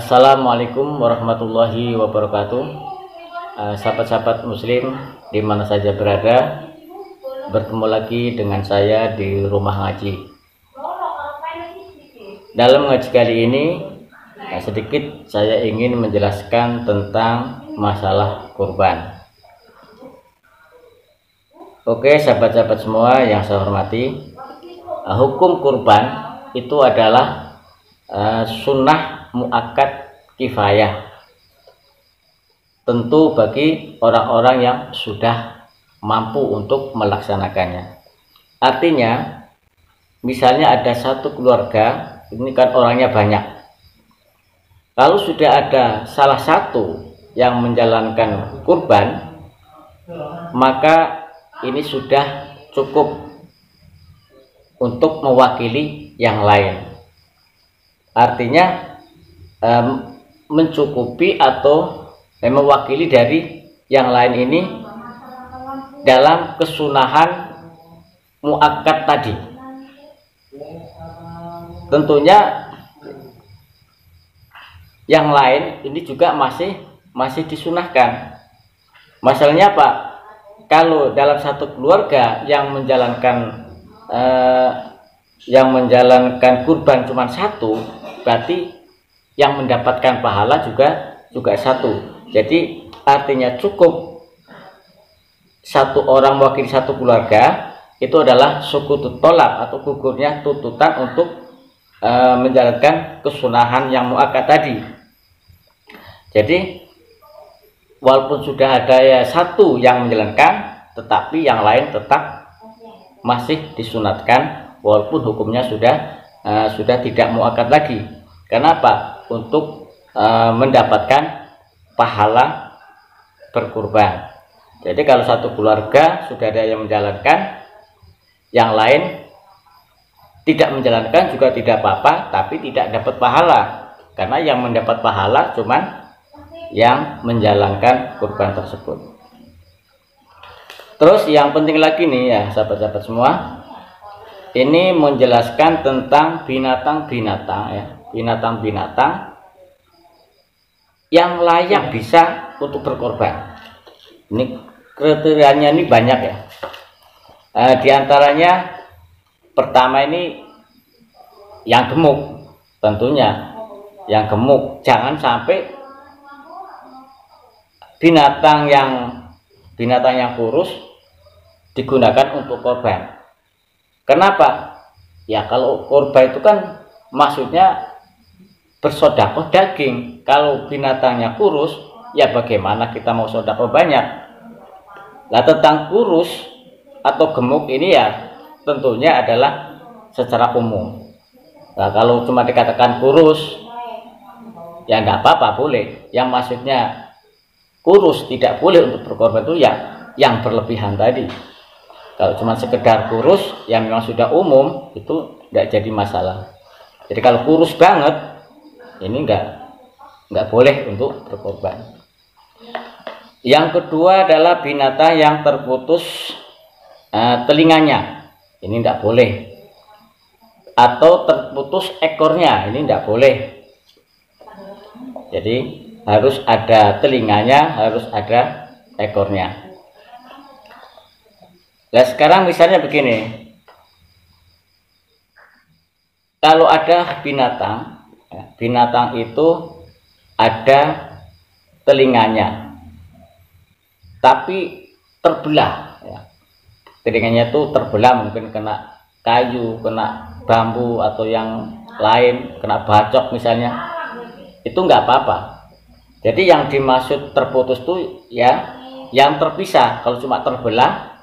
Assalamualaikum warahmatullahi wabarakatuh. Sahabat-sahabat muslim di mana saja berada, bertemu lagi dengan saya di rumah ngaji. Dalam ngaji kali ini sedikit saya ingin menjelaskan tentang masalah kurban. Oke, sahabat-sahabat semua yang saya hormati, hukum kurban itu adalah sunnah muakkad kifayah, tentu bagi orang-orang yang sudah mampu untuk melaksanakannya. Artinya, misalnya ada satu keluarga, ini kan orangnya banyak. Kalau sudah ada salah satu yang menjalankan kurban, maka ini sudah cukup untuk mewakili yang lain. Artinya mencukupi atau mewakili dari yang lain ini dalam kesunahan muakkad tadi. Tentunya yang lain ini juga masih disunahkan. Masalahnya apa? Kalau dalam satu keluarga yang menjalankan kurban cuma satu, berarti yang mendapatkan pahala juga satu. Jadi artinya cukup satu orang mewakili satu keluarga, itu adalah sukutut tolab atau gugurnya tuntutan untuk menjalankan kesunahan yang muakkad tadi. Jadi walaupun sudah ada ya satu yang menjalankan, tetapi yang lain tetap masih disunatkan walaupun hukumnya sudah tidak muakkad lagi. Kenapa? Untuk mendapatkan pahala berkurban. Jadi kalau satu keluarga sudah ada yang menjalankan, yang lain tidak menjalankan juga tidak apa-apa, tapi tidak dapat pahala, karena yang mendapat pahala cuman yang menjalankan kurban tersebut. Terus yang penting lagi nih ya sahabat-sahabat semua, ini menjelaskan tentang binatang-binatang ya, binatang-binatang yang layak bisa untuk berkorban. Ini kriterianya ini banyak ya. Di antaranya pertama ini yang gemuk, tentunya yang gemuk. Jangan sampai binatang yang kurus digunakan untuk korban. Kenapa? Ya kalau korban itu kan maksudnya bersodakoh daging. Kalau binatangnya kurus, ya bagaimana kita mau sodakoh banyak? Nah, tentang kurus atau gemuk ini ya tentunya adalah secara umum. Nah, kalau cuma dikatakan kurus, ya enggak apa-apa, boleh. Yang maksudnya kurus tidak boleh untuk berkorban itu ya yang berlebihan tadi. Kalau cuma sekedar kurus yang memang sudah umum, itu enggak jadi masalah. Jadi kalau kurus banget, ini enggak boleh untuk berkorban. Yang kedua adalah binatang yang terputus telinganya, ini enggak boleh. Atau terputus ekornya, ini enggak boleh. Jadi harus ada telinganya, harus ada ekornya. Nah sekarang misalnya begini, kalau ada binatang itu ada telinganya, tapi terbelah ya. Telinganya itu terbelah, mungkin kena kayu, kena bambu atau yang lain, kena bacok misalnya, itu nggak apa-apa. Jadi yang dimaksud terputus itu ya yang terpisah. Kalau cuma terbelah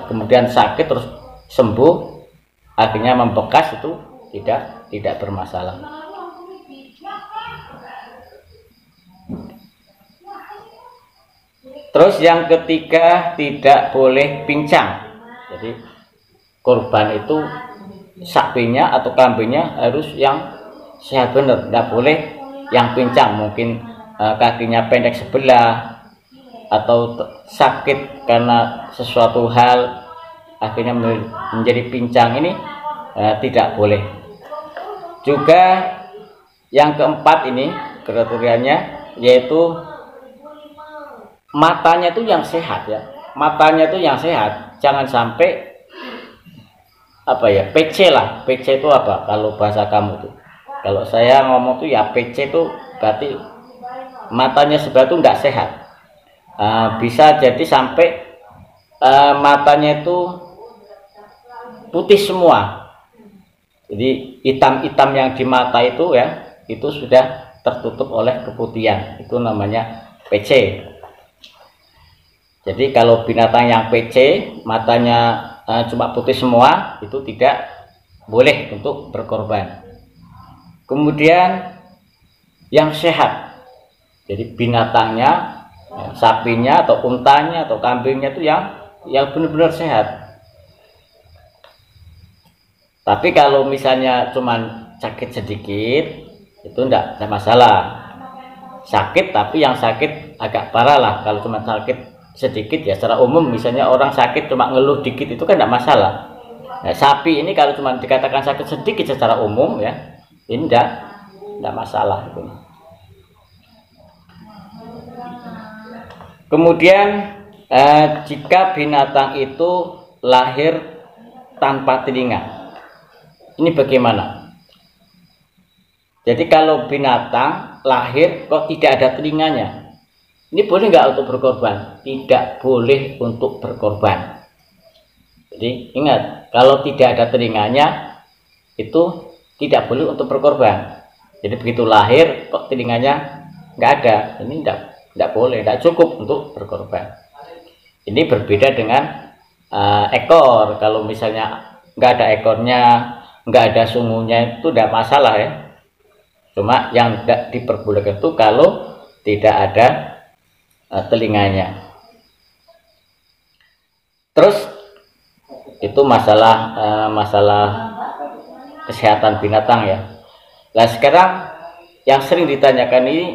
kemudian sakit terus sembuh, akhirnya membekas, itu tidak bermasalah. Terus yang ketiga, tidak boleh pincang. Jadi korban itu sapinya atau kambingnya harus yang sehat benar, tidak boleh yang pincang. Mungkin kakinya pendek sebelah atau sakit karena sesuatu hal akhirnya menjadi pincang, ini tidak boleh. Juga yang keempat ini kriterianya, yaitu matanya itu yang sehat ya. Matanya itu yang sehat, jangan sampai apa ya, PC lah. PC itu apa kalau bahasa kamu tuh? Kalau saya ngomong tuh ya PC itu berarti matanya sebelah itu enggak sehat. Bisa jadi sampai matanya itu putih semua. Jadi hitam-hitam yang di mata itu ya, itu sudah tertutup oleh keputihan. Itu namanya PC. Jadi kalau binatang yang PC, matanya cuma putih semua, itu tidak boleh untuk berkorban. Kemudian yang sehat, jadi binatangnya, sapinya atau untanya atau kambingnya itu yang benar-benar sehat. Tapi kalau misalnya cuman sakit sedikit, itu enggak ada masalah. Sakit tapi yang sakit agak parah lah. Kalau cuma sakit sedikit ya secara umum, misalnya orang sakit cuma ngeluh dikit itu kan enggak masalah. Nah, sapi ini kalau cuma dikatakan sakit sedikit secara umum ya, ini enggak masalah itu. Kemudian jika binatang itu lahir tanpa telinga, ini bagaimana? Jadi kalau binatang lahir kok tidak ada telinganya, ini boleh nggak untuk berkorban? Tidak boleh untuk berkorban. Jadi ingat, kalau tidak ada telinganya itu tidak boleh untuk berkorban. Jadi begitu lahir kok telinganya nggak ada, ini tidak boleh, tidak cukup untuk berkorban. Ini berbeda dengan ekor. Kalau misalnya nggak ada ekornya, nggak ada sungguhnya, itu tidak masalah ya. Cuma yang tidak diperbolehkan itu kalau tidak ada telinganya. Terus itu masalah kesehatan binatang ya. Nah sekarang yang sering ditanyakan ini,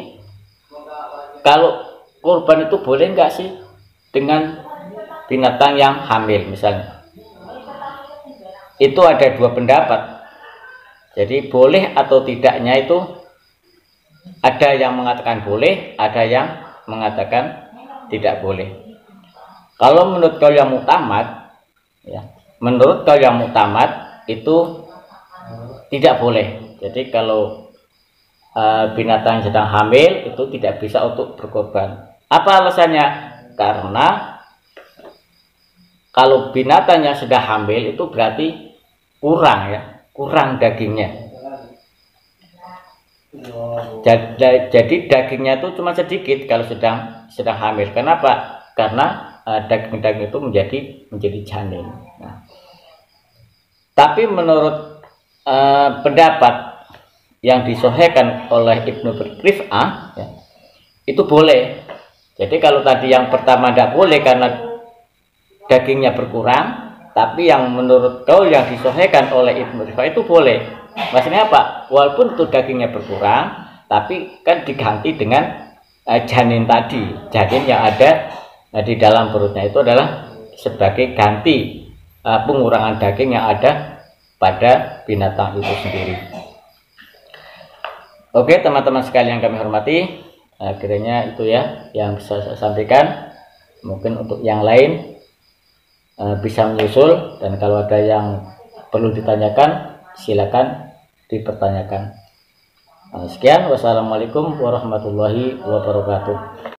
kalau kurban itu boleh nggak sih dengan binatang yang hamil misalnya? Itu ada dua pendapat. Jadi boleh atau tidaknya itu ada yang mengatakan boleh, ada yang mengatakan tidak boleh. Kalau menurut kaul yang muktamad ya, menurut kaul yang muktamad itu tidak boleh. Jadi kalau binatang yang sedang hamil itu tidak bisa untuk berkorban. Apa alasannya? Karena kalau binatang yang sudah hamil itu berarti kurang ya, kurang dagingnya. Jadi dagingnya itu cuma sedikit kalau sedang hamil. Kenapa? Karena daging-daging itu menjadi janin. Nah, tapi menurut pendapat yang disahihkan oleh Ibnu Rif'ah ya, itu boleh. Jadi kalau tadi yang pertama tidak boleh karena dagingnya berkurang, tapi yang menurut kaul yang disahihkan oleh Ibnu Rif'ah itu boleh. Maksudnya apa? Walaupun itu dagingnya berkurang, tapi kan diganti dengan janin tadi. Janin yang ada di dalam perutnya itu adalah sebagai ganti pengurangan daging yang ada pada binatang itu sendiri. Oke teman-teman sekalian yang kami hormati, akhirnya itu ya yang bisa saya sampaikan. Mungkin untuk yang lain bisa menyusul, dan kalau ada yang perlu ditanyakan silakan dipertanyakan. Sekian, wassalamualaikum warahmatullahi wabarakatuh.